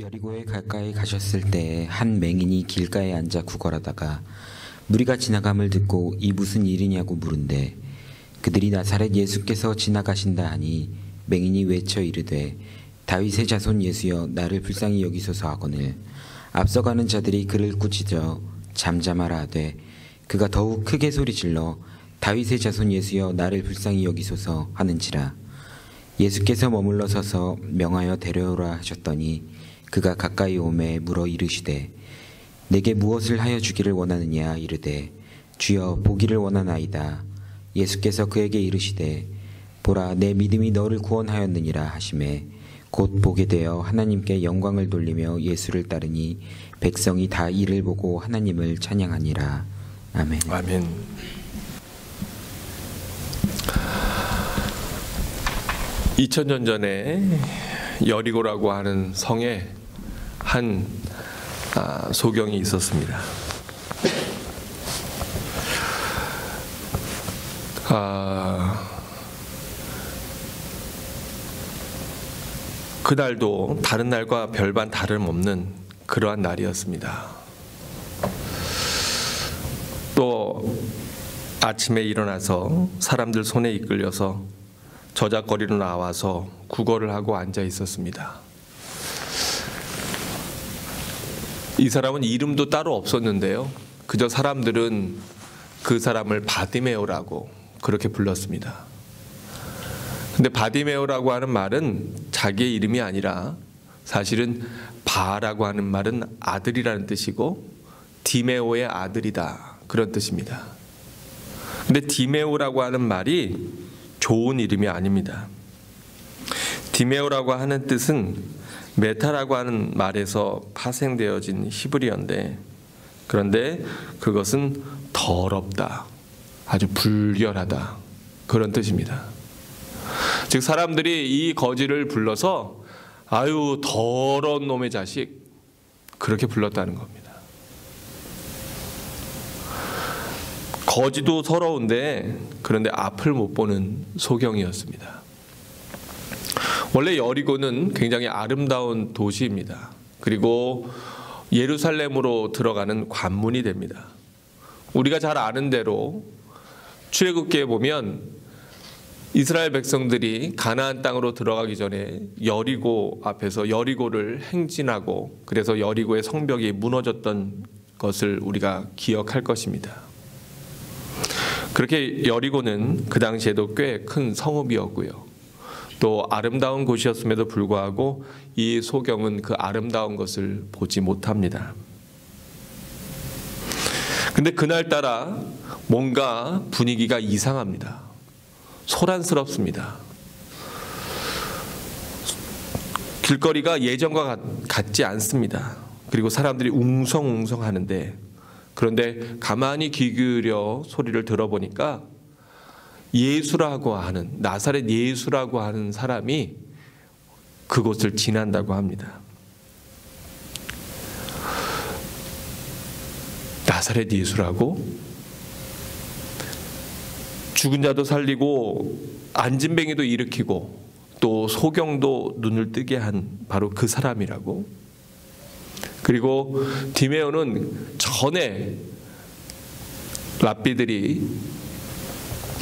여리고에 가까이 가셨을 때 한 맹인이 길가에 앉아 구걸하다가 무리가 지나감을 듣고 이 무슨 일이냐고 물은데 그들이 나사렛 예수께서 지나가신다 하니 맹인이 외쳐 이르되 다윗의 자손 예수여 나를 불쌍히 여기소서 하거늘 앞서가는 자들이 그를 꾸짖어 잠잠하라 하되 그가 더욱 크게 소리질러 다윗의 자손 예수여 나를 불쌍히 여기소서 하는지라. 예수께서 머물러 서서 명하여 데려오라 하셨더니 그가 가까이 오매 물어 이르시되 내게 무엇을 하여 주기를 원하느냐 이르되 주여 보기를 원하나이다. 예수께서 그에게 이르시되 보라 내 믿음이 너를 구원하였느니라 하시매 곧 보게 되어 하나님께 영광을 돌리며 예수를 따르니 백성이 다 이를 보고 하나님을 찬양하니라. 아멘. 아멘. (2000년) 전에 여리고라고 하는 성에 한 소경이 있었습니다. 그날도 다른 날과 별반 다름없는 그러한 날이었습니다. 또 아침에 일어나서 사람들 손에 이끌려서 저작거리로 나와서 구걸을 하고 앉아 있었습니다. 이 사람은 이름도 따로 없었는데요. 그저 사람들은 그 사람을 바디메오라고 그렇게 불렀습니다. 근데 바디메오라고 하는 말은 자기의 이름이 아니라 사실은 바라고 하는 말은 아들이라는 뜻이고 디메오의 아들이다 그런 뜻입니다. 근데 디메오라고 하는 말이 좋은 이름이 아닙니다. 디메오라고 하는 뜻은 메타라고 하는 말에서 파생되어진 히브리어인데 그런데 그것은 더럽다, 아주 불결하다 그런 뜻입니다. 즉 사람들이 이 거지를 불러서 아유 더러운 놈의 자식 그렇게 불렀다는 겁니다. 거지도 서러운데 그런데 앞을 못 보는 소경이었습니다. 원래 여리고는 굉장히 아름다운 도시입니다. 그리고 예루살렘으로 들어가는 관문이 됩니다. 우리가 잘 아는 대로 출애굽기에 보면 이스라엘 백성들이 가나안 땅으로 들어가기 전에 여리고 앞에서 여리고를 행진하고 그래서 여리고의 성벽이 무너졌던 것을 우리가 기억할 것입니다. 그렇게 여리고는 그 당시에도 꽤 큰 성읍이었고요. 또 아름다운 곳이었음에도 불구하고 이 소경은 그 아름다운 것을 보지 못합니다. 근데 그날따라 뭔가 분위기가 이상합니다. 소란스럽습니다. 길거리가 예전과 같지 않습니다. 그리고 사람들이 웅성웅성 하는데 그런데 가만히 귀 기울여 소리를 들어보니까 예수라고 하는 나사렛 예수라고 하는 사람이 그곳을 지난다고 합니다. 나사렛 예수라고? 죽은 자도 살리고 안진뱅이도 일으키고 또 소경도 눈을 뜨게 한 바로 그 사람이라고? 그리고 디메오는 전에 랍비들이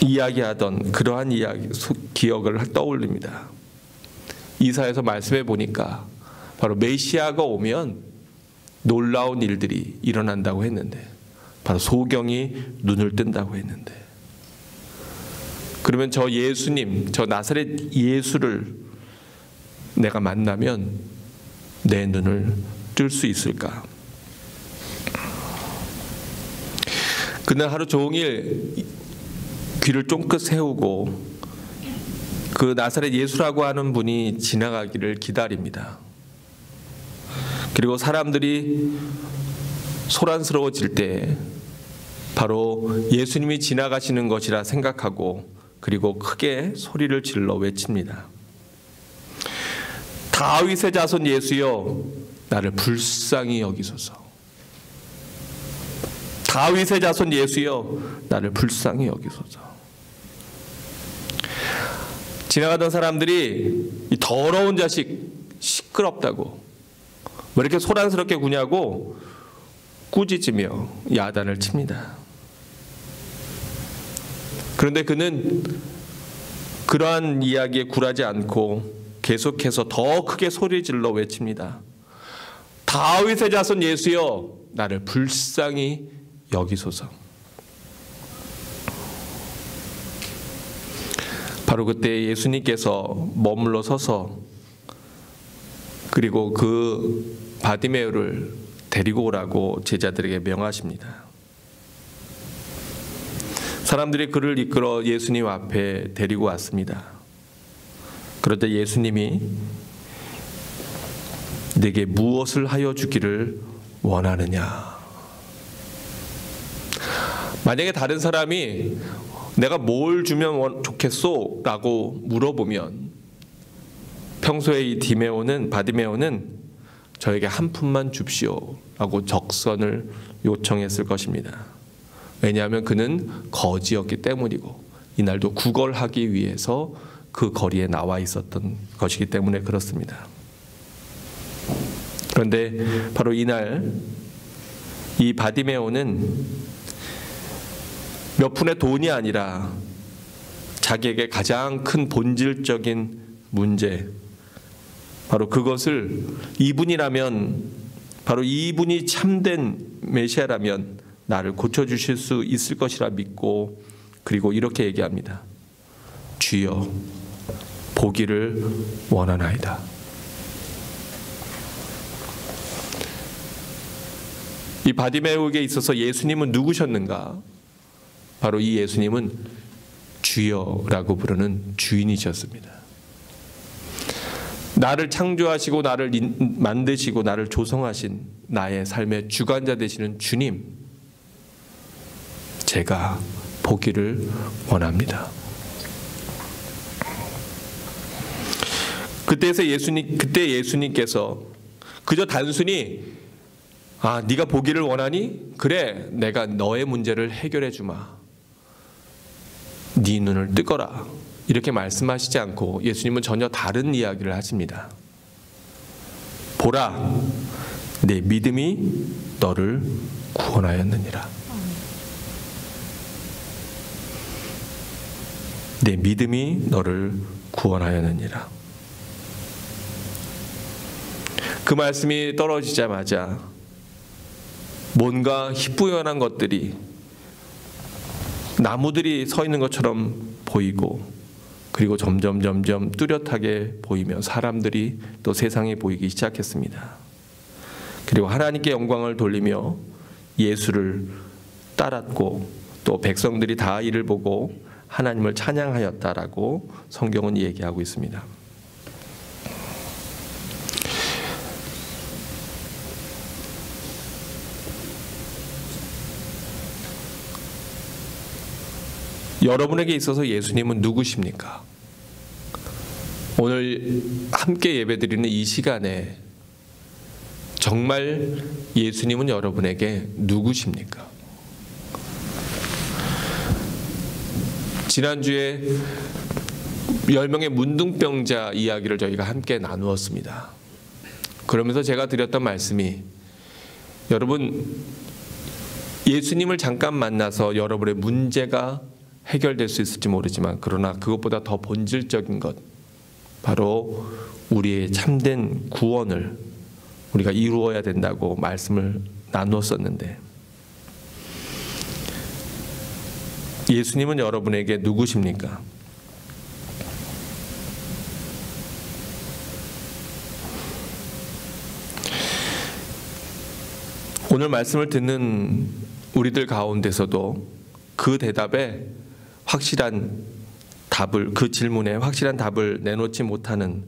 이야기하던 그러한 기억을 떠올립니다. 이사야서 말씀해 보니까 바로 메시아가 오면 놀라운 일들이 일어난다고 했는데 바로 소경이 눈을 뜬다고 했는데 그러면 저 예수님, 저 나사렛 예수를 내가 만나면 내 눈을 뜰 수 있을까? 그날 하루 종일 귀를 쫑긋 세우고 그 나사렛 예수라고 하는 분이 지나가기를 기다립니다. 그리고 사람들이 소란스러워질 때 바로 예수님이 지나가시는 것이라 생각하고 그리고 크게 소리를 질러 외칩니다. 다윗의 자손 예수여 나를 불쌍히 여기소서. 다윗의 자손 예수여 나를 불쌍히 여기소서. 지나가던 사람들이 이 더러운 자식 시끄럽다고 왜 이렇게 소란스럽게 구냐고 꾸짖으며 야단을 칩니다. 그런데 그는 그러한 이야기에 굴하지 않고 계속해서 더 크게 소리질러 외칩니다. 다윗의 자손 예수여, 나를 불쌍히 여기소서. 바로 그때 예수님께서 머물러 서서 그리고 그 바디메오를 데리고 오라고 제자들에게 명하십니다. 사람들이 그를 이끌어 예수님 앞에 데리고 왔습니다. 그런데 예수님이 내게 무엇을 하여 주기를 원하느냐? 만약에 다른 사람이 내가 뭘 주면 좋겠소? 라고 물어보면 평소에 이 바디메오는 저에게 한 푼만 줍시오 라고 적선을 요청했을 것입니다. 왜냐하면 그는 거지였기 때문이고 이날도 구걸하기 위해서 그 거리에 나와 있었던 것이기 때문에 그렇습니다. 그런데 바로 이날 이 바디메오는 몇 푼의 돈이 아니라 자기에게 가장 큰 본질적인 문제, 바로 그것을 바로 이분이 참된 메시아라면 나를 고쳐주실 수 있을 것이라 믿고, 그리고 이렇게 얘기합니다. 주여, 보기를 원하나이다. 이 바디메오에게 있어서 예수님은 누구셨는가? 바로 이 예수님은 주여라고 부르는 주인이셨습니다. 나를 창조하시고 나를 만드시고 나를 조성하신 나의 삶의 주관자 되시는 주님, 제가 보기를 원합니다. 그때 예수님께서 그저 단순히 네가 보기를 원하니? 그래, 내가 너의 문제를 해결해 주마. 네 눈을 뜨거라. 이렇게 말씀하시지 않고 예수님은 전혀 다른 이야기를 하십니다. 보라, 내 믿음이 너를 구원하였느니라. 내 믿음이 너를 구원하였느니라. 그 말씀이 떨어지자마자 뭔가 희뿌연한 것들이, 나무들이 서 있는 것처럼 보이고, 그리고 점점 뚜렷하게 보이며 사람들이 또 세상에 보이기 시작했습니다. 그리고 하나님께 영광을 돌리며 예수를 따랐고, 또 백성들이 다 이를 보고 하나님을 찬양하였다라고 성경은 얘기하고 있습니다. 여러분에게 있어서 예수님은 누구십니까? 오늘 함께 예배드리는 이 시간에 정말 예수님은 여러분에게 누구십니까? 지난주에 10명의 문둥병자 이야기를 저희가 함께 나누었습니다. 그러면서 제가 드렸던 말씀이, 여러분, 예수님을 잠깐 만나서 여러분의 문제가 해결될 수 있을지 모르지만, 그러나 그것보다 더 본질적인 것, 바로 우리의 참된 구원을 우리가 이루어야 된다고 말씀을 나누었었는데, 예수님은 여러분에게 누구십니까? 오늘 말씀을 듣는 우리들 가운데서도 그 대답에 확실한 답을, 그 질문에 확실한 답을 내놓지 못하는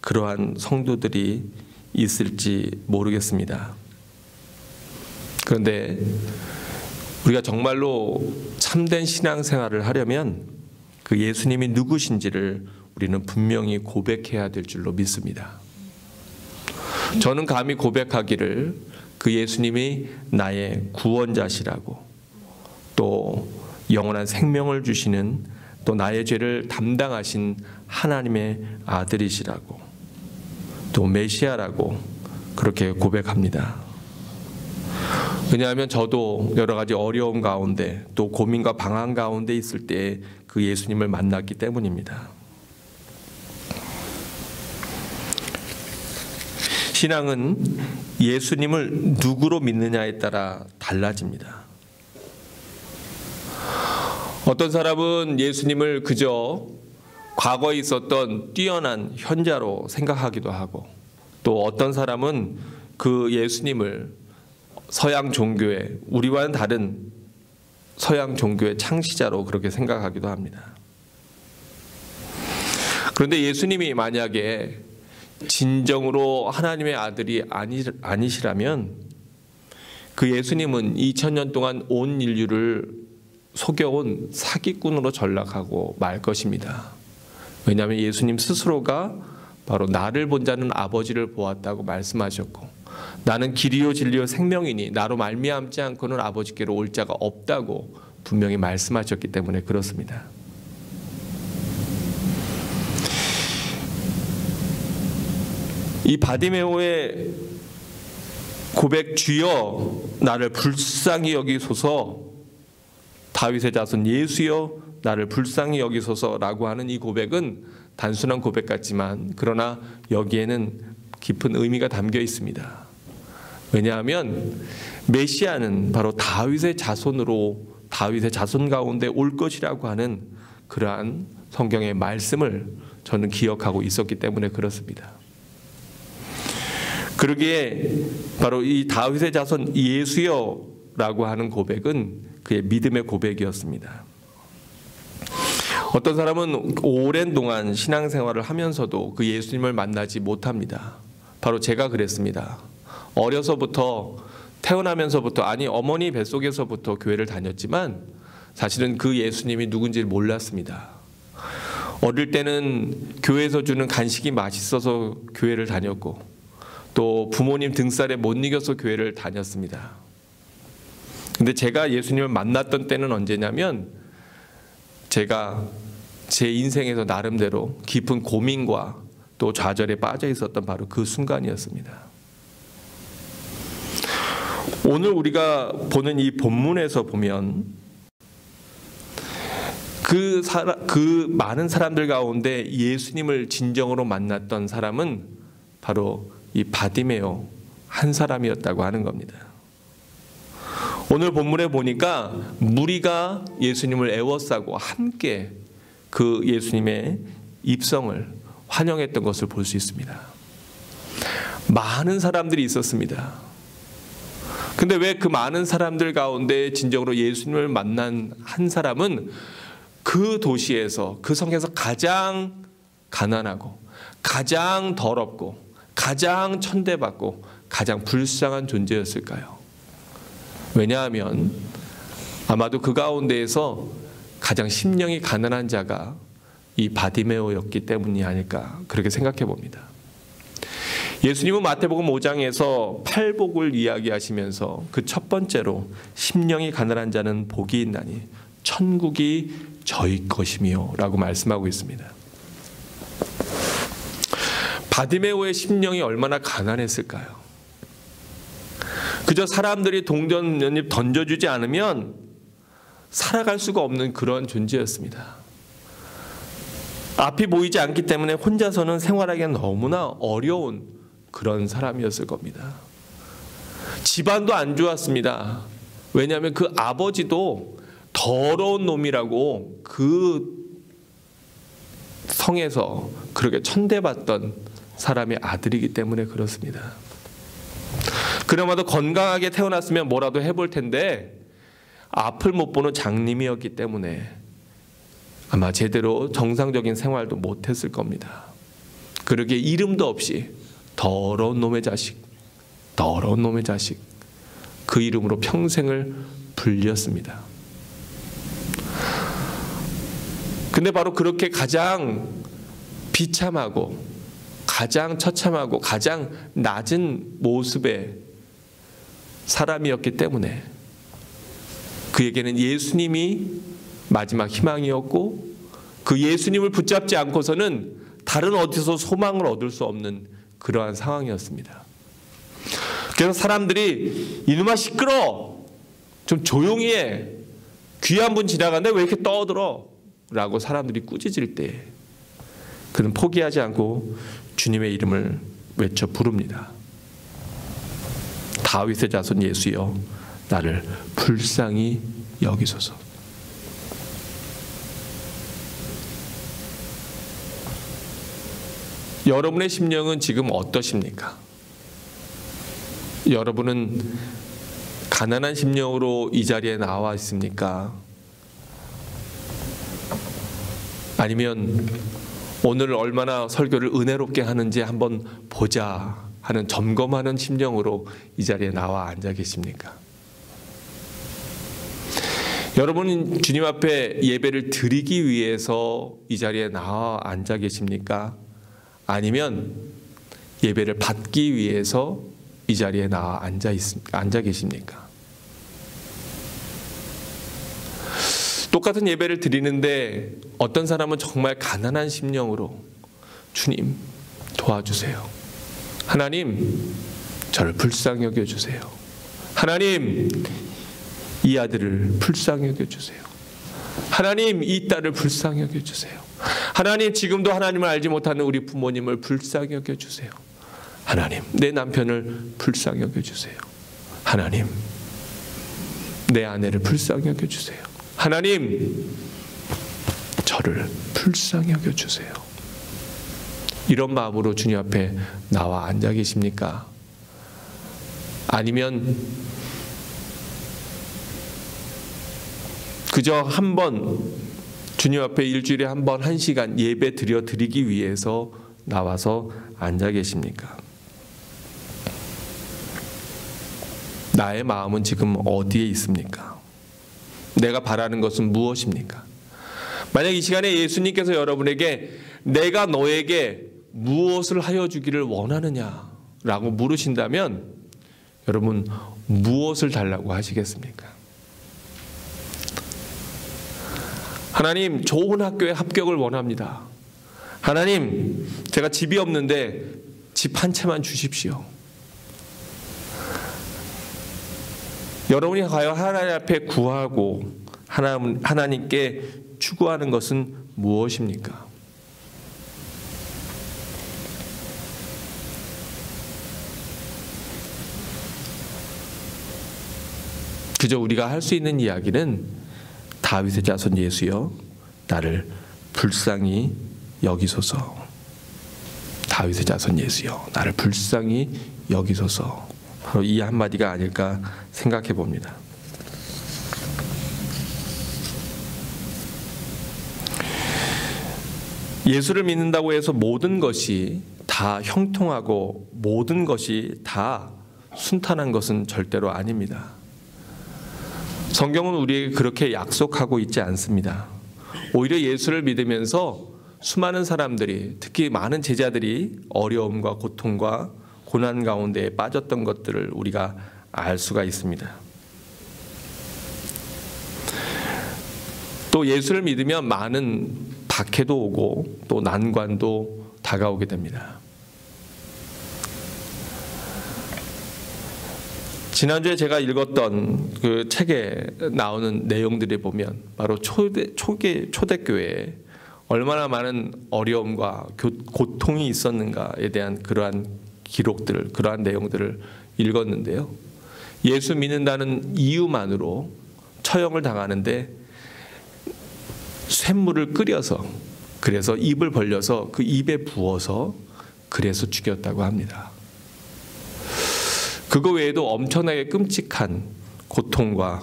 그러한 성도들이 있을지 모르겠습니다. 그런데 우리가 정말로 참된 신앙생활을 하려면 그 예수님이 누구신지를 우리는 분명히 고백해야 될 줄로 믿습니다. 저는 감히 고백하기를 그 예수님이 나의 구원자시라고, 또 영원한 생명을 주시는, 또 나의 죄를 담당하신 하나님의 아들이시라고, 또 메시아라고 그렇게 고백합니다. 왜냐하면 저도 여러 가지 어려움 가운데 또 고민과 방황 가운데 있을 때 그 예수님을 만났기 때문입니다. 신앙은 예수님을 누구로 믿느냐에 따라 달라집니다. 어떤 사람은 예수님을 그저 과거에 있었던 뛰어난 현자로 생각하기도 하고, 또 어떤 사람은 그 예수님을 서양 종교의, 우리와는 다른 서양 종교의 창시자로 그렇게 생각하기도 합니다. 그런데 예수님이 만약에 진정으로 하나님의 아들이 아니시라면 그 예수님은 2000년 동안 온 인류를 속여온 사기꾼으로 전락하고 말 것입니다. 왜냐하면 예수님 스스로가 바로 나를 본 자는 아버지를 보았다고 말씀하셨고, 나는 길이요 진리요 생명이니 나로 말미암지 않고는 아버지께로 올 자가 없다고 분명히 말씀하셨기 때문에 그렇습니다. 이 바디메오의 고백, 주여 나를 불쌍히 여기소서, 다윗의 자손 예수여 나를 불쌍히 여기소서라고 하는 이 고백은 단순한 고백 같지만 그러나 여기에는 깊은 의미가 담겨 있습니다. 왜냐하면 메시아는 바로 다윗의 자손으로, 다윗의 자손 가운데 올 것이라고 하는 그러한 성경의 말씀을 저는 기억하고 있었기 때문에 그렇습니다. 그러기에 바로 이 다윗의 자손 예수여라고 하는 고백은 그의 믿음의 고백이었습니다. 어떤 사람은 오랜 동안 신앙생활을 하면서도 그 예수님을 만나지 못합니다. 바로 제가 그랬습니다. 어려서부터, 태어나면서부터, 아니 어머니 뱃속에서부터 교회를 다녔지만 사실은 그 예수님이 누군지 몰랐습니다. 어릴 때는 교회에서 주는 간식이 맛있어서 교회를 다녔고, 또 부모님 등살에 못 이겨서 교회를 다녔습니다. 근데 제가 예수님을 만났던 때는 언제냐면, 제가 제 인생에서 나름대로 깊은 고민과 또 좌절에 빠져 있었던 바로 그 순간이었습니다. 오늘 우리가 보는 이 본문에서 보면 그 많은 사람들 가운데 예수님을 진정으로 만났던 사람은 바로 이 바디메오 한 사람이었다고 하는 겁니다. 오늘 본문에 보니까 무리가 예수님을 애워싸고 함께 그 예수님의 입성을 환영했던 것을 볼 수 있습니다. 많은 사람들이 있었습니다. 근데 왜 그 많은 사람들 가운데 진정으로 예수님을 만난 한 사람은 그 도시에서, 그 성에서 가장 가난하고 가장 더럽고 가장 천대받고 가장 불쌍한 존재였을까요? 왜냐하면 아마도 그 가운데에서 가장 심령이 가난한 자가 이 바디메오였기 때문이 아닐까 그렇게 생각해 봅니다. 예수님은 마태복음 5장에서 팔복을 이야기하시면서 그 첫 번째로 심령이 가난한 자는 복이 있나니 천국이 저희 것이며 라고 말씀하고 있습니다. 바디메오의 심령이 얼마나 가난했을까요? 그저 사람들이 동전 몇 입 던져주지 않으면 살아갈 수가 없는 그런 존재였습니다. 앞이 보이지 않기 때문에 혼자서는 생활하기가 너무나 어려운 그런 사람이었을 겁니다. 집안도 안 좋았습니다. 왜냐하면 그 아버지도 더러운 놈이라고 그 성에서 그렇게 천대받던 사람의 아들이기 때문에 그렇습니다. 그나마도 건강하게 태어났으면 뭐라도 해볼 텐데 앞을 못 보는 장님이었기 때문에 아마 제대로 정상적인 생활도 못했을 겁니다. 그러기에 이름도 없이 더러운 놈의 자식, 더러운 놈의 자식, 그 이름으로 평생을 불렸습니다. 근데 바로 그렇게 가장 비참하고 가장 처참하고 가장 낮은 모습의 사람이었기 때문에 그에게는 예수님이 마지막 희망이었고, 그 예수님을 붙잡지 않고서는 다른 어디서 소망을 얻을 수 없는 그러한 상황이었습니다. 그래서 사람들이 이놈아 시끄러, 좀 조용히 해, 귀한 분 지나가는데 왜 이렇게 떠들어? 라고 사람들이 꾸짖을 때 그는 포기하지 않고 주님의 이름을 외쳐 부릅니다. 다윗의 자손 예수여, 나를 불쌍히 여기소서. 여러분의 심령은 지금 어떠십니까? 여러분은 가난한 심령으로 이 자리에 나와 있습니까? 아니면 오늘 얼마나 설교를 은혜롭게 하는지 한번 보자 하는 점검하는 심령으로 이 자리에 나와 앉아 계십니까? 여러분은 주님 앞에 예배를 드리기 위해서 이 자리에 나와 앉아 계십니까? 아니면 예배를 받기 위해서 이 자리에 나와 앉아 계십니까? 똑같은 예배를 드리는데 어떤 사람은 정말 가난한 심령으로 주님 도와주세요. 하나님 저를 불쌍히 여겨주세요. 하나님 이 아들을 불쌍히 여겨주세요. 하나님 이 딸을 불쌍히 여겨주세요. 하나님 지금도 하나님을 알지 못하는 우리 부모님을 불쌍히 여겨주세요. 하나님 내 남편을 불쌍히 여겨주세요. 하나님 내 아내를 불쌍히 여겨주세요. 하나님 저를 불쌍히 여겨주세요. 이런 마음으로 주님 앞에 나와 앉아 계십니까? 아니면 그저 한 번 주님 앞에 일주일에 한 번 1시간 예배 드리기 위해서 나와서 앉아 계십니까? 나의 마음은 지금 어디에 있습니까? 내가 바라는 것은 무엇입니까? 만약 이 시간에 예수님께서 여러분에게 내가 너에게 무엇을 하여 주기를 원하느냐라고 물으신다면 여러분 무엇을 달라고 하시겠습니까? 하나님 좋은 학교에 합격을 원합니다. 하나님 제가 집이 없는데 집 한 채만 주십시오. 여러분이 과연 하나님 앞에 구하고 하나님께 추구하는 것은 무엇입니까? 그저 우리가 할 수 있는 이야기는 다윗의 자손 예수여 나를 불쌍히 여기소서. 다윗의 자손 예수여 나를 불쌍히 여기소서. 바로 이 한마디가 아닐까 생각해 봅니다. 예수를 믿는다고 해서 모든 것이 다 형통하고 모든 것이 다 순탄한 것은 절대로 아닙니다. 성경은 우리에게 그렇게 약속하고 있지 않습니다. 오히려 예수를 믿으면서 수많은 사람들이, 특히 많은 제자들이 어려움과 고통과 고난 가운데에 빠졌던 것들을 우리가 알 수가 있습니다. 또 예수를 믿으면 많은 박해도 오고 또 난관도 다가오게 됩니다. 지난주에 제가 읽었던 그 책에 나오는 내용들을 보면 바로 초대교회에 얼마나 많은 어려움과 고통이 있었는가에 대한 그러한 기록들, 그러한 내용들을 읽었는데요. 예수 믿는다는 이유만으로 처형을 당하는데 쇳물을 끓여서, 그래서 입을 벌려서 그 입에 부어서 그래서 죽였다고 합니다. 그거 외에도 엄청나게 끔찍한 고통과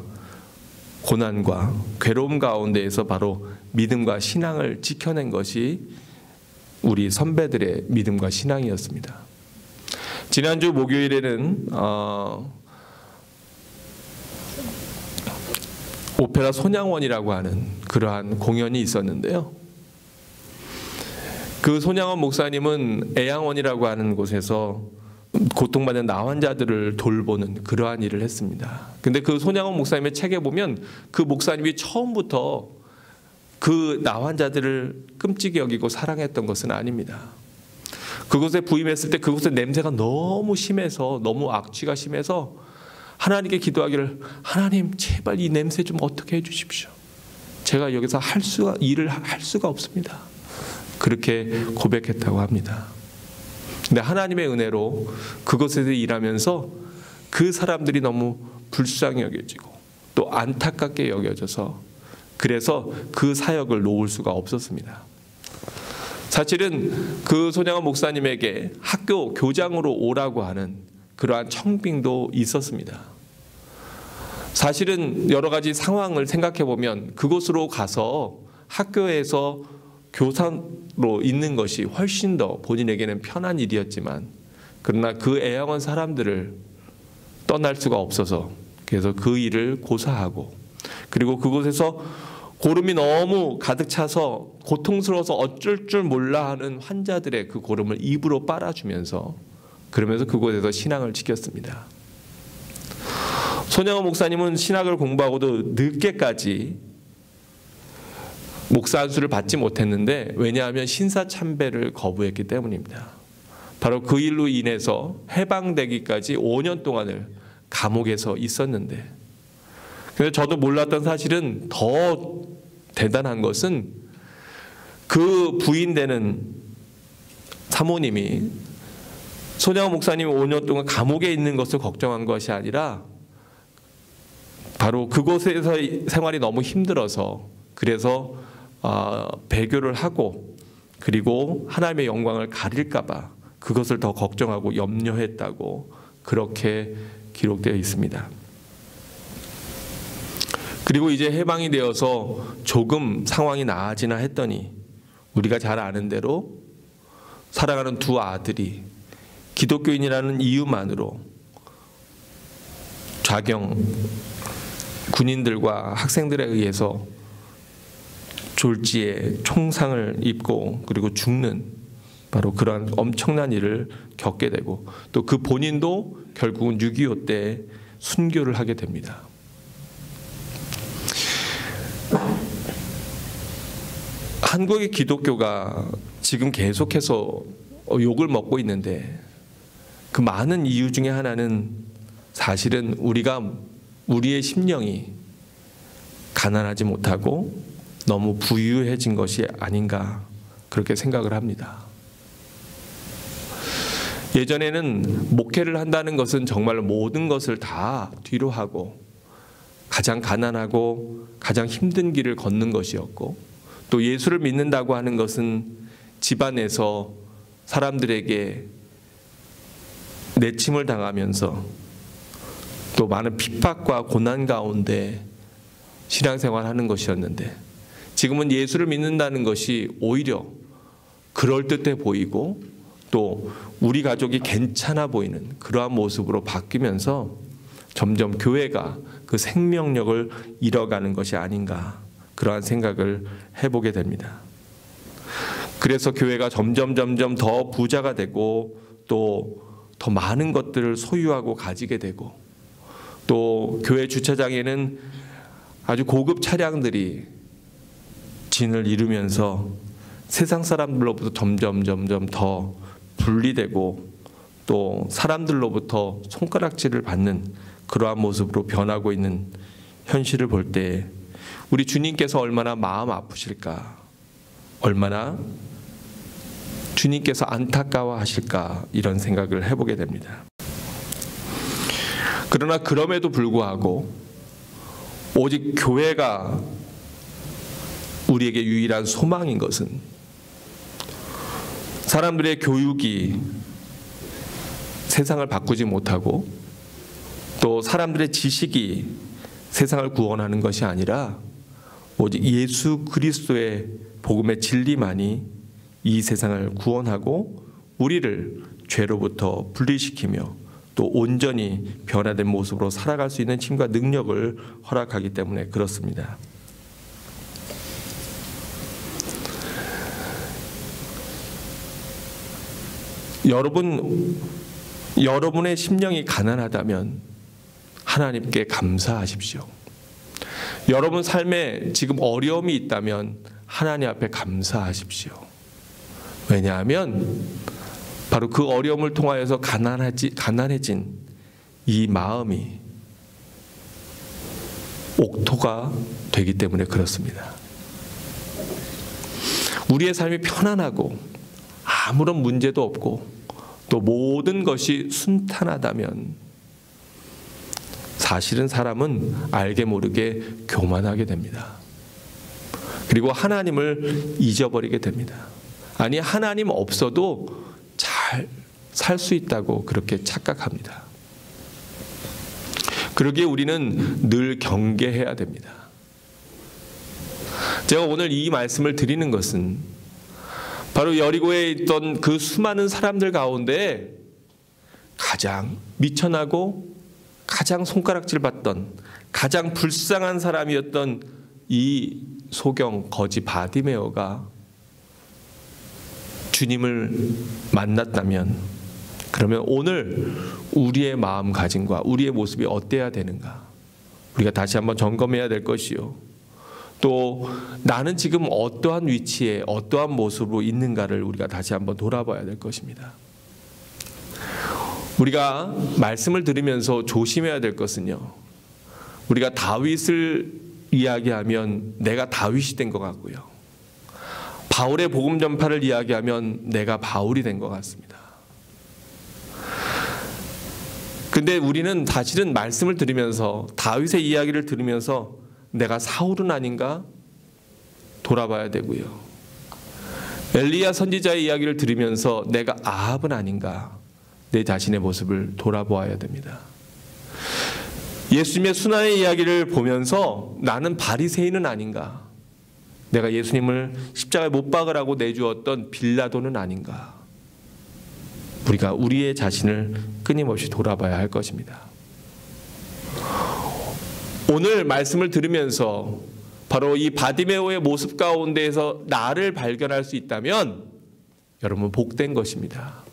고난과 괴로움 가운데에서 바로 믿음과 신앙을 지켜낸 것이 우리 선배들의 믿음과 신앙이었습니다. 지난주 목요일에는 오페라 손양원이라고 하는 그러한 공연이 있었는데요. 그 손양원 목사님은 애양원이라고 하는 곳에서 고통받는 나환자들을 돌보는 그러한 일을 했습니다. 근데 그 손양원 목사님의 책에 보면 그 목사님이 처음부터 그 나환자들을 끔찍히 여기고 사랑했던 것은 아닙니다. 그곳에 부임했을 때 그곳의 냄새가 너무 심해서, 너무 악취가 심해서 하나님께 기도하기를, 하나님 제발 이 냄새 좀 어떻게 해주십시오. 제가 여기서 일을 할 수가 없습니다. 그렇게 고백했다고 합니다. 근데 하나님의 은혜로 그곳에서 일하면서 그 사람들이 너무 불쌍히 여겨지고 또 안타깝게 여겨져서, 그래서 그 사역을 놓을 수가 없었습니다. 사실은 그 손양원 목사님에게 학교 교장으로 오라고 하는 그러한 청빙도 있었습니다. 사실은 여러 가지 상황을 생각해 보면 그곳으로 가서 학교에서 교사로 있는 것이 훨씬 더 본인에게는 편한 일이었지만, 그러나 그 애양원 사람들을 떠날 수가 없어서 그래서 그 일을 고사하고, 그리고 그곳에서 고름이 너무 가득 차서 고통스러워서 어쩔 줄 몰라 하는 환자들의 그 고름을 입으로 빨아주면서, 그러면서 그곳에서 신앙을 지켰습니다. 손양원 목사님은 신학을 공부하고도 늦게까지 목사 안수를 받지 못했는데, 왜냐하면 신사참배를 거부했기 때문입니다. 바로 그 일로 인해서 해방되기까지 5년 동안을 감옥에서 있었는데, 그래서 저도 몰랐던 사실은, 더 대단한 것은 그 부인되는 사모님이 손양원 목사님이 5년 동안 감옥에 있는 것을 걱정한 것이 아니라, 바로 그곳에서 생활이 너무 힘들어서, 그래서 배교를 하고 그리고 하나님의 영광을 가릴까 봐 그것을 더 걱정하고 염려했다고 그렇게 기록되어 있습니다. 그리고 이제 해방이 되어서 조금 상황이 나아지나 했더니, 우리가 잘 아는 대로 사랑하는 두 아들이 기독교인이라는 이유만으로 좌경 군인들과 학생들에 의해서 졸지에 총상을 입고 그리고 죽는, 바로 그러한 엄청난 일을 겪게 되고, 또 그 본인도 결국은 6.25 때 순교를 하게 됩니다. 한국의 기독교가 지금 계속해서 욕을 먹고 있는데, 그 많은 이유 중에 하나는 사실은 우리의 심령이 가난하지 못하고 너무 부유해진 것이 아닌가, 그렇게 생각을 합니다. 예전에는 목회를 한다는 것은 정말 모든 것을 다 뒤로 하고 가장 가난하고 가장 힘든 길을 걷는 것이었고, 또 예수를 믿는다고 하는 것은 집안에서 사람들에게 내침을 당하면서 또 많은 핍박과 고난 가운데 신앙생활하는 것이었는데, 지금은 예수를 믿는다는 것이 오히려 그럴듯해 보이고 또 우리 가족이 괜찮아 보이는 그러한 모습으로 바뀌면서 점점 교회가 그 생명력을 잃어가는 것이 아닌가, 그러한 생각을 해보게 됩니다. 그래서 교회가 점점 더 부자가 되고 또 더 많은 것들을 소유하고 가지게 되고, 또 교회 주차장에는 아주 고급 차량들이 진을 이루면서 세상 사람들로부터 점점 더 분리되고 또 사람들로부터 손가락질을 받는 그러한 모습으로 변하고 있는 현실을 볼 때, 우리 주님께서 얼마나 마음 아프실까, 얼마나 주님께서 안타까워하실까, 이런 생각을 해보게 됩니다. 그러나 그럼에도 불구하고 오직 교회가 우리에게 유일한 소망인 것은, 사람들의 교육이 세상을 바꾸지 못하고 또 사람들의 지식이 세상을 구원하는 것이 아니라 오직 예수 그리스도의 복음의 진리만이 이 세상을 구원하고 우리를 죄로부터 분리시키며 또 온전히 변화된 모습으로 살아갈 수 있는 힘과 능력을 허락하기 때문에 그렇습니다. 여러분의 심령이 가난하다면 하나님께 감사하십시오. 여러분 삶에 지금 어려움이 있다면 하나님 앞에 감사하십시오. 왜냐하면 바로 그 어려움을 통하여서 가난해진 이 마음이 옥토가 되기 때문에 그렇습니다. 우리의 삶이 편안하고 아무런 문제도 없고 또 모든 것이 순탄하다면 사실은 사람은 알게 모르게 교만하게 됩니다. 그리고 하나님을 잊어버리게 됩니다. 아니, 하나님 없어도 잘 살 수 있다고 그렇게 착각합니다. 그러기에 우리는 늘 경계해야 됩니다. 제가 오늘 이 말씀을 드리는 것은 바로 여리고에 있던 그 수많은 사람들 가운데 가장 미천하고 가장 손가락질 받던 가장 불쌍한 사람이었던 이 소경 거지 바디메오가 주님을 만났다면, 그러면 오늘 우리의 마음가짐과 우리의 모습이 어때야 되는가, 우리가 다시 한번 점검해야 될 것이요, 또 나는 지금 어떠한 위치에 어떠한 모습으로 있는가를 우리가 다시 한번 돌아봐야 될 것입니다. 우리가 말씀을 들으면서 조심해야 될 것은요, 우리가 다윗을 이야기하면 내가 다윗이 된 것 같고요, 바울의 복음 전파를 이야기하면 내가 바울이 된 것 같습니다. 근데 우리는 사실은 말씀을 들으면서 다윗의 이야기를 들으면서 내가 사울은 아닌가 돌아봐야 되고요, 엘리야 선지자의 이야기를 들으면서 내가 아합은 아닌가 내 자신의 모습을 돌아보아야 됩니다. 예수님의 순환의 이야기를 보면서 나는 바리새인은 아닌가, 내가 예수님을 십자가에 못 박으라고 내주었던 빌라도는 아닌가, 우리가 우리의 자신을 끊임없이 돌아봐야 할 것입니다. 오늘 말씀을 들으면서 바로 이 바디메오의 모습 가운데에서 나를 발견할 수 있다면 여러분 복된 것입니다.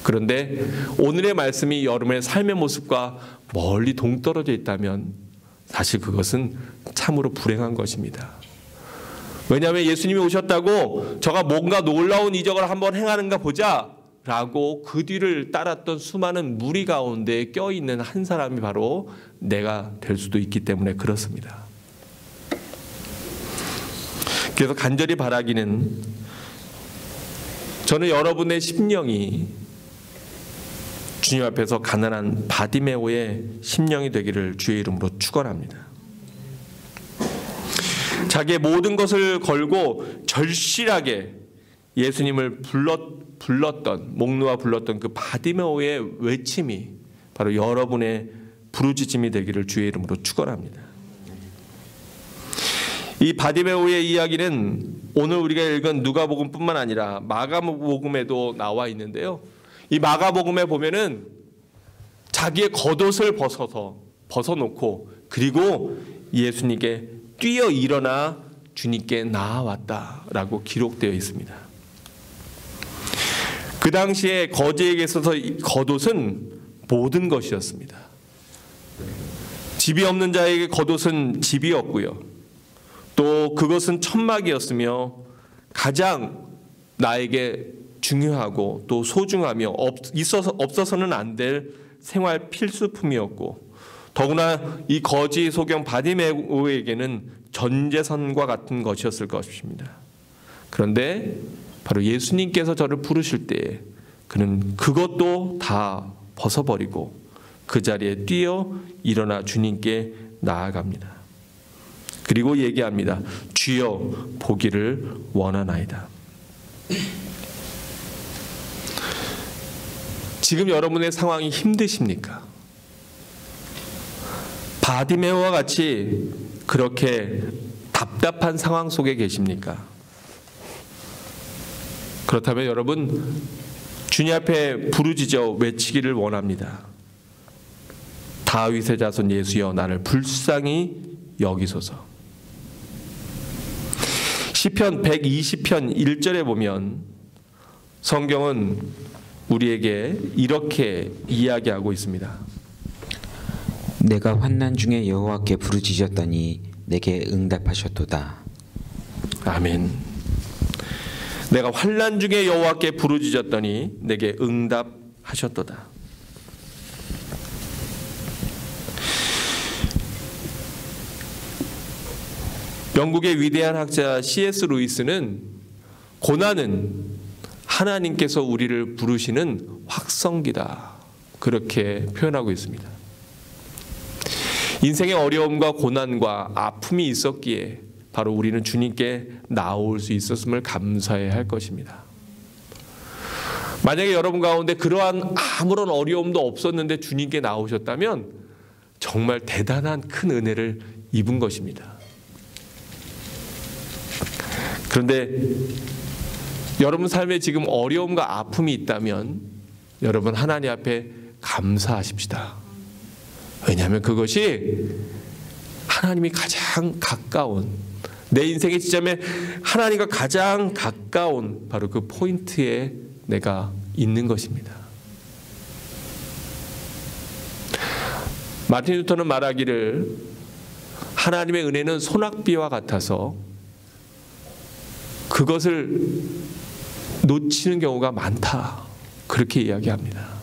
그런데 오늘의 말씀이 여러분의 삶의 모습과 멀리 동떨어져 있다면 사실 그것은 참으로 불행한 것입니다. 왜냐하면 예수님이 오셨다고 저가 뭔가 놀라운 이적을 한번 행하는가 보자 라고 그 뒤를 따랐던 수많은 무리 가운데 껴있는 한 사람이 바로 내가 될 수도 있기 때문에 그렇습니다. 그래서 간절히 바라기는, 저는 여러분의 심령이 주님 앞에서 가난한 바디메오의 심령이 되기를 주의 이름으로 축원합니다. 자기의 모든 것을 걸고 절실하게 예수님을 불렀던, 목 놓아 불렀던 그 바디메오의 외침이 바로 여러분의 부르짖음이 되기를 주의 이름으로 축원합니다. 이 바디메오의 이야기는 오늘 우리가 읽은 누가복음뿐만 아니라 마가복음에도 나와 있는데요, 이 마가복음에 보면은 자기의 겉옷을 벗어놓고 그리고 예수님께 뛰어 일어나 주님께 나아왔다라고 기록되어 있습니다. 그 당시에 거지에게 있어서 겉옷은 모든 것이었습니다. 집이 없는 자에게 겉옷은 집이었고요, 또 그것은 천막이었으며 가장 나에게 중요하고 또 소중하며 없어서는 안 될 생활 필수품이었고, 더구나 이 거지 소경 바디메오에게는 전재산과 같은 것이었을 것입니다. 그런데 바로 예수님께서 저를 부르실 때에 그는 그것도 다 벗어버리고 그 자리에 뛰어 일어나 주님께 나아갑니다. 그리고 얘기합니다. 주여 보기를 원하나이다. 지금 여러분의 상황이 힘드십니까? 바디메오와 같이 그렇게 답답한 상황 속에 계십니까? 그렇다면 여러분 주님 앞에 부르짖어 외치기를 원합니다. 다윗의 자손 예수여 나를 불쌍히 여기소서. 시편 120편 1절에 보면 성경은 우리에게 이렇게 이야기하고 있습니다. 내가 환난 중에 여호와께 부르짖었더니 내게 응답하셨도다. 아멘. 내가 환난 중에 여호와께 부르짖었더니 내게 응답하셨도다. 영국의 위대한 학자 C.S. 루이스는 고난은 하나님께서 우리를 부르시는 확성기다, 그렇게 표현하고 있습니다. 인생의 어려움과 고난과 아픔이 있었기에 바로 우리는 주님께 나올 수 있었음을 감사해야 할 것입니다. 만약에 여러분 가운데 그러한 아무런 어려움도 없었는데 주님께 나오셨다면 정말 대단한 큰 은혜를 입은 것입니다. 그런데 여러분 삶에 지금 어려움과 아픔이 있다면 여러분 하나님 앞에 감사하십시다. 왜냐하면 그것이 하나님이 가장 가까운, 내 인생의 지점에 하나님과 가장 가까운 바로 그 포인트에 내가 있는 것입니다. 마틴 루터는 말하기를 하나님의 은혜는 소낙비와 같아서 그것을 놓치는 경우가 많다, 그렇게 이야기합니다.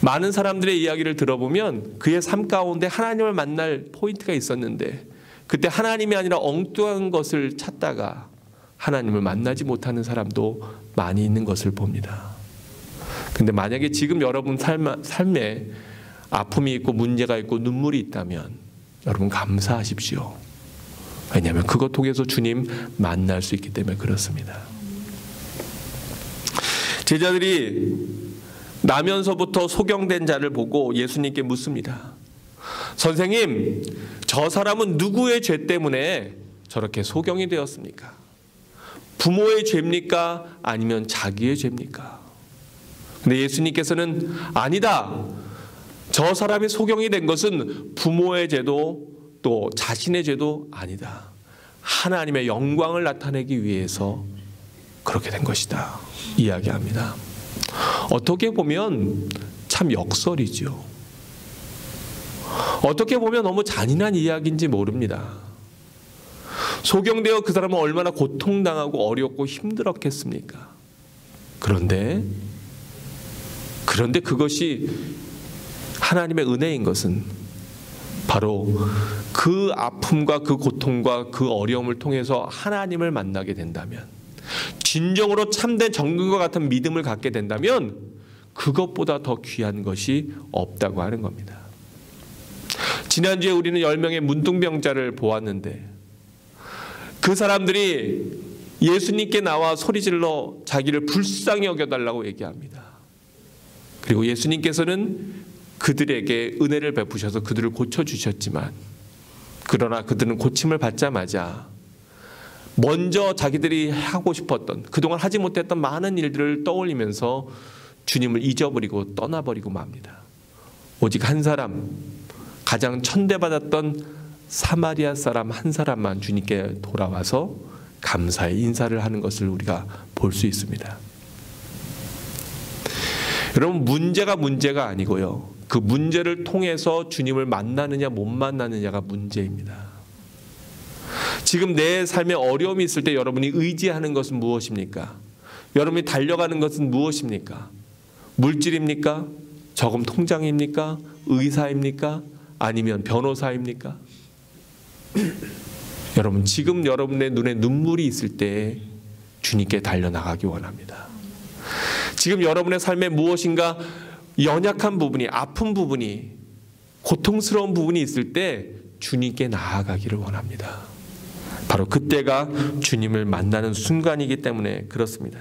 많은 사람들의 이야기를 들어보면 그의 삶 가운데 하나님을 만날 포인트가 있었는데 그때 하나님이 아니라 엉뚱한 것을 찾다가 하나님을 만나지 못하는 사람도 많이 있는 것을 봅니다. 근데 만약에 지금 여러분 삶에 아픔이 있고 문제가 있고 눈물이 있다면 여러분 감사하십시오. 왜냐하면 그것 통해서 주님 만날 수 있기 때문에 그렇습니다. 제자들이 나면서부터 소경된 자를 보고 예수님께 묻습니다. 선생님, 저 사람은 누구의 죄 때문에 저렇게 소경이 되었습니까? 부모의 죄입니까? 아니면 자기의 죄입니까? 근데 예수님께서는 아니다. 저 사람이 소경이 된 것은 부모의 죄도 또 자신의 죄도 아니다. 하나님의 영광을 나타내기 위해서 그렇게 된 것이다, 이야기합니다. 어떻게 보면 참 역설이죠. 어떻게 보면 너무 잔인한 이야기인지 모릅니다. 소경되어 그 사람은 얼마나 고통당하고 어렵고 힘들었겠습니까? 그런데 그것이 하나님의 은혜인 것은 바로 그 아픔과 그 고통과 그 어려움을 통해서 하나님을 만나게 된다면, 진정으로 참된 정금과 같은 믿음을 갖게 된다면 그것보다 더 귀한 것이 없다고 하는 겁니다. 지난주에 우리는 10명의 문둥병자를 보았는데 그 사람들이 예수님께 나와 소리질러 자기를 불쌍히 여겨달라고 얘기합니다. 그리고 예수님께서는 그들에게 은혜를 베푸셔서 그들을 고쳐주셨지만, 그러나 그들은 고침을 받자마자 먼저 자기들이 하고 싶었던, 그동안 하지 못했던 많은 일들을 떠올리면서 주님을 잊어버리고 떠나버리고 맙니다. 오직 한 사람, 가장 천대받았던 사마리아 사람 한 사람만 주님께 돌아와서 감사의 인사를 하는 것을 우리가 볼 수 있습니다. 여러분, 문제가 아니고요, 그 문제를 통해서 주님을 만나느냐 못 만나느냐가 문제입니다. 지금 내 삶에 어려움이 있을 때 여러분이 의지하는 것은 무엇입니까? 여러분이 달려가는 것은 무엇입니까? 물질입니까? 저금 통장입니까? 의사입니까? 아니면 변호사입니까? 여러분, 지금 여러분의 눈에 눈물이 있을 때 주님께 달려나가기 원합니다. 지금 여러분의 삶에 무엇인가 연약한 부분이, 아픈 부분이, 고통스러운 부분이 있을 때 주님께 나아가기를 원합니다. 바로 그때가 주님을 만나는 순간이기 때문에 그렇습니다.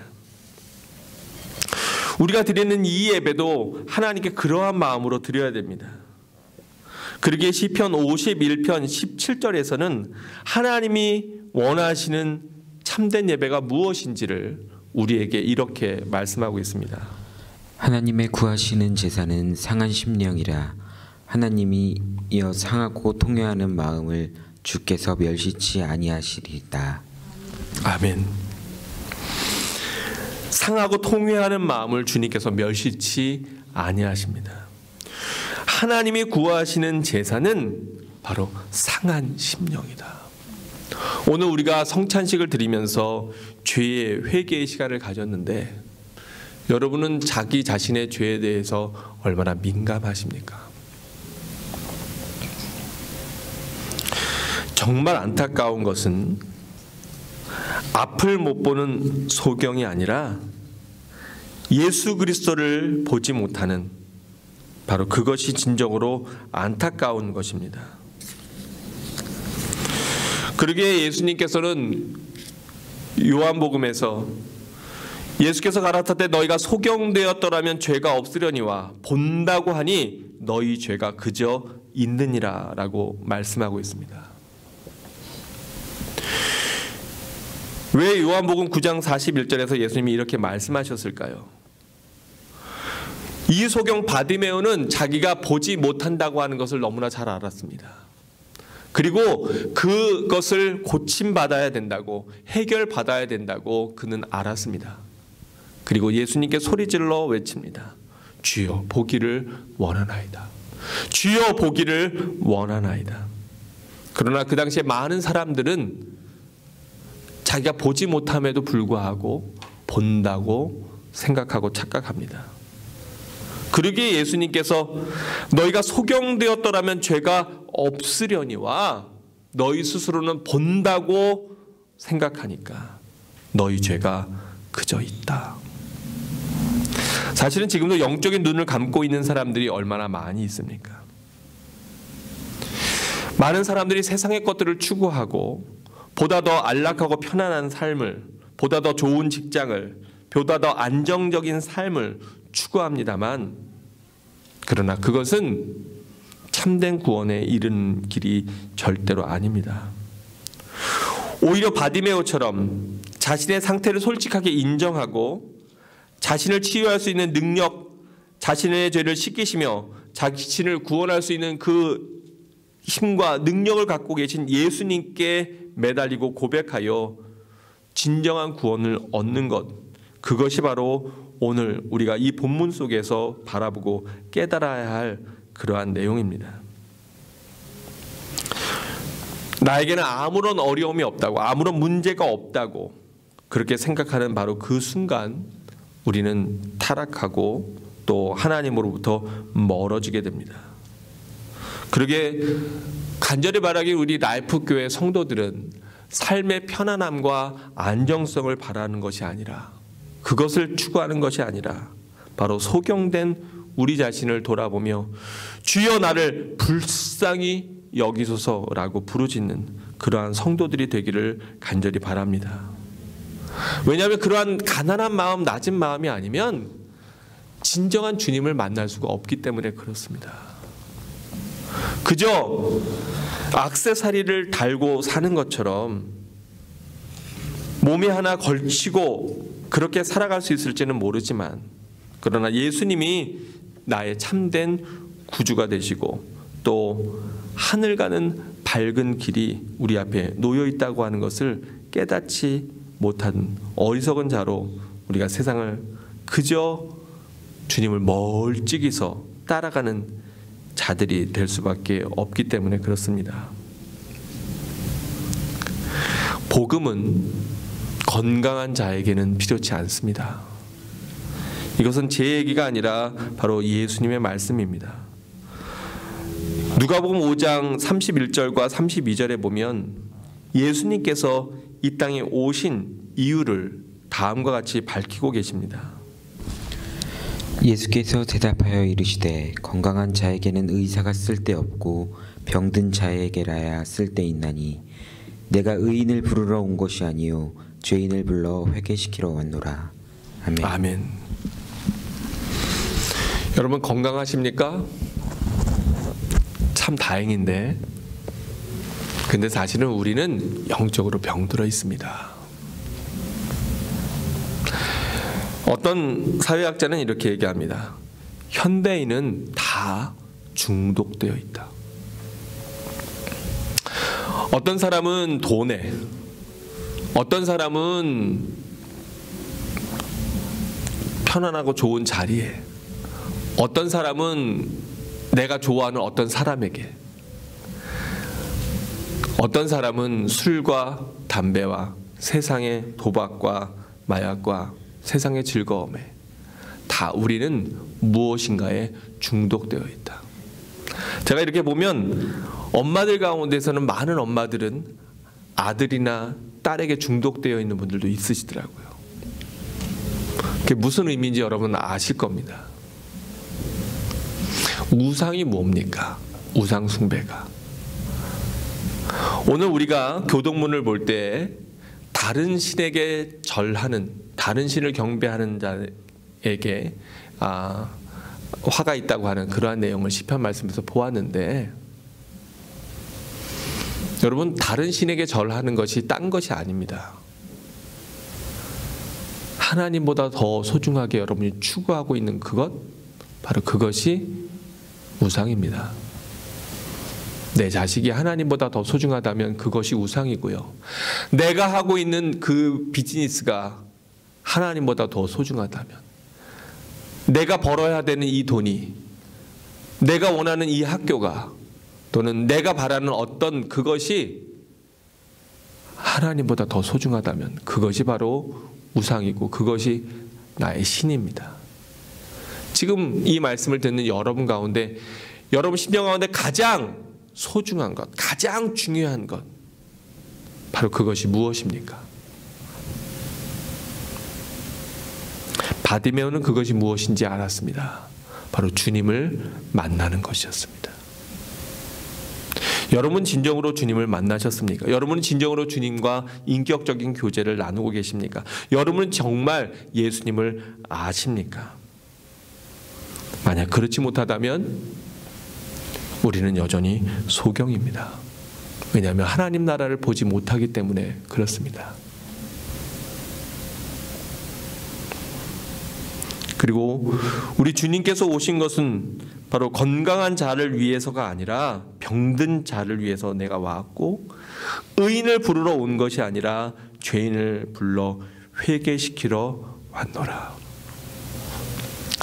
우리가 드리는 이 예배도 하나님께 그러한 마음으로 드려야 됩니다. 그러기에 시편 51편 17절에서는 하나님이 원하시는 참된 예배가 무엇인지를 우리에게 이렇게 말씀하고 있습니다. 하나님의 구하시는 제사는 상한 심령이라 하나님이 이어 상하고 통회하는 마음을 주께서 멸시치 아니하시리이다. 아멘. 상하고 통회하는 마음을 주님께서 멸시치 아니하십니다. 하나님이 구하시는 제사는 바로 상한 심령이다. 오늘 우리가 성찬식을 드리면서 죄의 회개의 시간을 가졌는데 여러분은 자기 자신의 죄에 대해서 얼마나 민감하십니까? 정말 안타까운 것은 앞을 못 보는 소경이 아니라 예수 그리스도를 보지 못하는 바로 그것이 진정으로 안타까운 것입니다. 그러기에 예수님께서는 요한복음에서 예수께서 가라사대 너희가 소경되었더라면 죄가 없으려니와 본다고 하니 너희 죄가 그저 있느니라 라고 말씀하고 있습니다. 왜 요한복음 9장 41절에서 예수님이 이렇게 말씀하셨을까요? 이 소경 바디메오는 자기가 보지 못한다고 하는 것을 너무나 잘 알았습니다. 그리고 그것을 고침받아야 된다고, 해결받아야 된다고 그는 알았습니다. 그리고 예수님께 소리질러 외칩니다. 주여 보기를 원하나이다. 주여 보기를 원하나이다. 그러나 그 당시에 많은 사람들은 자기가 보지 못함에도 불구하고 본다고 생각하고 착각합니다. 그러기에 예수님께서 너희가 소경되었더라면 죄가 없으려니와 너희 스스로는 본다고 생각하니까 너희 죄가 그저 있다. 사실은 지금도 영적인 눈을 감고 있는 사람들이 얼마나 많이 있습니까? 많은 사람들이 세상의 것들을 추구하고 보다 더 안락하고 편안한 삶을, 보다 더 좋은 직장을, 보다 더 안정적인 삶을 추구합니다만 그러나 그것은 참된 구원에 이르는 길이 절대로 아닙니다. 오히려 바디메오처럼 자신의 상태를 솔직하게 인정하고 자신을 치유할 수 있는 능력, 자신의 죄를 씻기시며 자신을 구원할 수 있는 그 힘과 능력을 갖고 계신 예수님께 매달리고 고백하여 진정한 구원을 얻는 것, 그것이 바로 오늘 우리가 이 본문 속에서 바라보고 깨달아야 할 그러한 내용입니다. 나에게는 아무런 어려움이 없다고, 아무런 문제가 없다고 그렇게 생각하는 바로 그 순간 우리는 타락하고 또 하나님으로부터 멀어지게 됩니다. 그러게 간절히 바라기 우리 라이프교회 성도들은 삶의 편안함과 안정성을 바라는 것이 아니라, 그것을 추구하는 것이 아니라 바로 소경된 우리 자신을 돌아보며 주여 나를 불쌍히 여기소서라고 부르짖는 그러한 성도들이 되기를 간절히 바랍니다. 왜냐하면 그러한 가난한 마음, 낮은 마음이 아니면 진정한 주님을 만날 수가 없기 때문에 그렇습니다. 그저 액세서리를 달고 사는 것처럼 몸에 하나 걸치고 그렇게 살아갈 수 있을지는 모르지만 그러나 예수님이 나의 참된 구주가 되시고 또 하늘 가는 밝은 길이 우리 앞에 놓여 있다고 하는 것을 깨닫지 못한 어리석은 자로 우리가 세상을 그저 주님을 멀찍이서 따라가는 자들이 될 수밖에 없기 때문에 그렇습니다. 복음은 건강한 자에게는 필요치 않습니다. 이것은 제 얘기가 아니라 바로 예수님의 말씀입니다. 누가복음 5장 31절과 32절에 보면 예수님께서 이 땅에 오신 이유를 다음과 같이 밝히고 계십니다. 예수께서 대답하여 이르시되 건강한 자에게는 의사가 쓸데없고 병든 자에게라야 쓸데있나니 내가 의인을 부르러 온 것이 아니요 죄인을 불러 회개시키러 왔노라. 아멘. 아멘. 여러분 건강하십니까? 참 다행인데 근데 사실은 우리는 영적으로 병들어 있습니다. 어떤 사회학자는 이렇게 얘기합니다. 현대인은 다 중독되어 있다. 어떤 사람은 돈에, 어떤 사람은 편안하고 좋은 자리에, 어떤 사람은 내가 좋아하는 어떤 사람에게, 어떤 사람은 술과 담배와 세상의 도박과 마약과 세상의 즐거움에 다 우리는 무엇인가에 중독되어 있다. 제가 이렇게 보면 엄마들 가운데서는 많은 엄마들은 아들이나 딸에게 중독되어 있는 분들도 있으시더라고요. 그게 무슨 의미인지 여러분 아실 겁니다. 우상이 뭡니까? 우상 숭배가. 오늘 우리가 교동문을 볼 때 다른 신에게 절하는, 다른 신을 경배하는 자에게 화가 있다고 하는 그러한 내용을 시편 말씀에서 보았는데, 여러분, 다른 신에게 절하는 것이 딴 것이 아닙니다. 하나님보다 더 소중하게 여러분이 추구하고 있는 그것, 바로 그것이 우상입니다. 내 자식이 하나님보다 더 소중하다면 그것이 우상이고요. 내가 하고 있는 그 비즈니스가 하나님보다 더 소중하다면, 내가 벌어야 되는 이 돈이, 내가 원하는 이 학교가, 또는 내가 바라는 어떤 그것이 하나님보다 더 소중하다면 그것이 바로 우상이고 그것이 나의 신입니다. 지금 이 말씀을 듣는 여러분 가운데, 여러분 심령 가운데 가장 소중한 것, 가장 중요한 것, 바로 그것이 무엇입니까? 바디메오는 그것이 무엇인지 알았습니다. 바로 주님을 만나는 것이었습니다. 여러분 진정으로 주님을 만나셨습니까? 여러분은 진정으로 주님과 인격적인 교제를 나누고 계십니까? 여러분은 정말 예수님을 아십니까? 만약 그렇지 못하다면 우리는 여전히 소경입니다. 왜냐하면 하나님 나라를 보지 못하기 때문에 그렇습니다. 그리고 우리 주님께서 오신 것은 바로 건강한 자를 위해서가 아니라 병든 자를 위해서 내가 왔고, 의인을 부르러 온 것이 아니라 죄인을 불러 회개시키러 왔노라.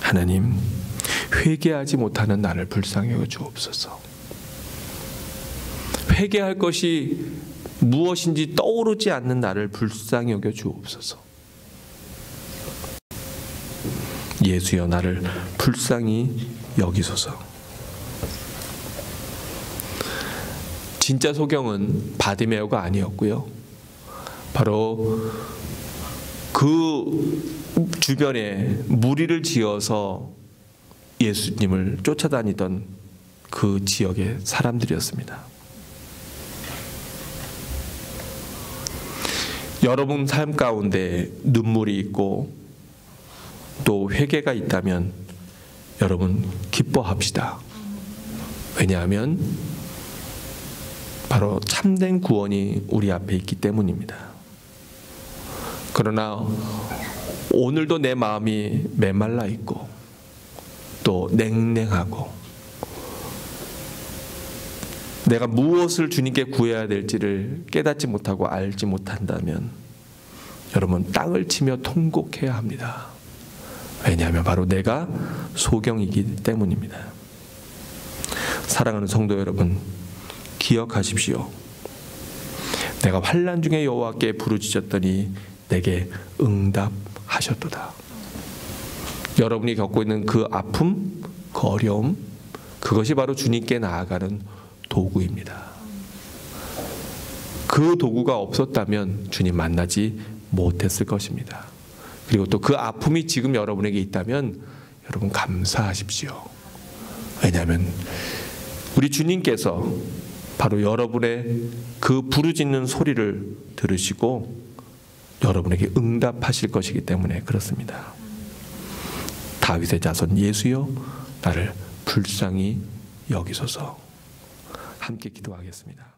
하나님, 회개하지 못하는 나를 불쌍히 여겨 주옵소서. 회개할 것이 무엇인지 떠오르지 않는 나를 불쌍히 여겨 주옵소서. 예수여, 나를 불쌍히 여기소서. 진짜 소경은 바디메오가 아니었고요. 바로 그 주변에 무리를 지어서 예수님을 쫓아다니던 그 지역의 사람들이었습니다. 여러분 삶 가운데 눈물이 있고 또 회개가 있다면 여러분 기뻐합시다. 왜냐하면 바로 참된 구원이 우리 앞에 있기 때문입니다. 그러나 오늘도 내 마음이 메말라 있고 또 냉랭하고 내가 무엇을 주님께 구해야 될지를 깨닫지 못하고 알지 못한다면 여러분 땅을 치며 통곡해야 합니다. 왜냐하면 바로 내가 소경이기 때문입니다. 사랑하는 성도 여러분, 기억하십시오. 내가 환난 중에 여호와께 부르짖었더니 내게 응답하셨도다. 여러분이 겪고 있는 그 아픔, 그 어려움, 그것이 바로 주님께 나아가는 도구입니다. 그 도구가 없었다면 주님 만나지 못했을 것입니다. 그리고 또 그 아픔이 지금 여러분에게 있다면 여러분 감사하십시오. 왜냐하면 우리 주님께서 바로 여러분의 그 부르짖는 소리를 들으시고 여러분에게 응답하실 것이기 때문에 그렇습니다. 다윗의 자손 예수여, 나를 불쌍히 여기소서. 함께 기도하겠습니다.